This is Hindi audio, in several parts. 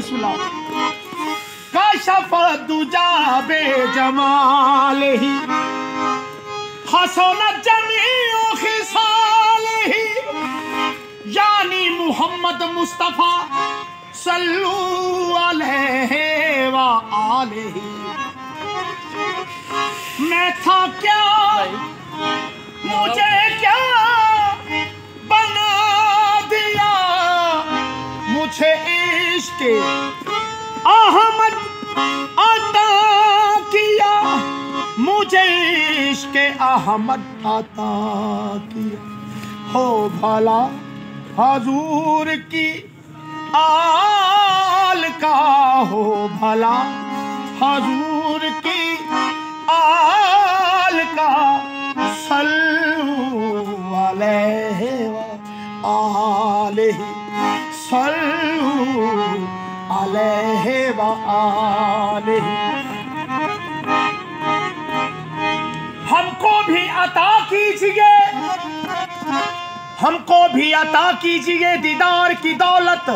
बिस्मिल्लाह। कशफ दुजा बे जमालिही हसनत जमीउ खिसालिही यानी मुहम्मद मुस्तफा सल्लू अलैहि व आलिही। मैं था क्या मुझे क्या बना दिया, मुझे इश्क अहमद अता किया, मुझे इश्क अहमद अता किया। हो भला हजूर की आल का, हो भला हजूर की आल का सल्लू अलैहि व आलिही, सल्लू अलैहि व आलिही। हमको भी अता कीजिए, हमको भी अता कीजिए दीदार की दौलत।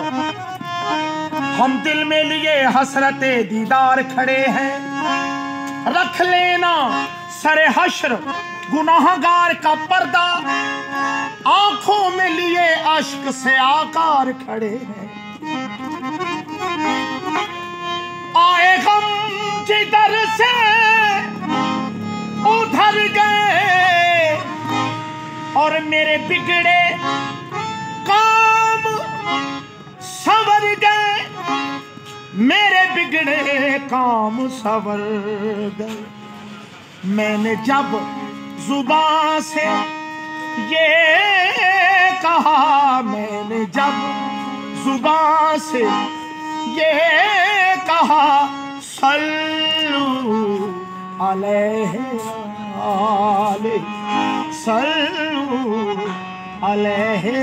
हम दिल में लिए हसरते दीदार खड़े हैं। रख लेना सरे हश्र गुनाहगार का पर्दा, आंखों में लिए अश्क से आकार खड़े हैं। आए गम जिधर से उधर गए और मेरे बिगड़े काम संवर गए, मेरे बिगड़े काम संवर गए। मैंने जब जुबान से ये कहा, मैंने जब जुबान से ये कहा सल्लू अलैहि सल्लू अलैहि।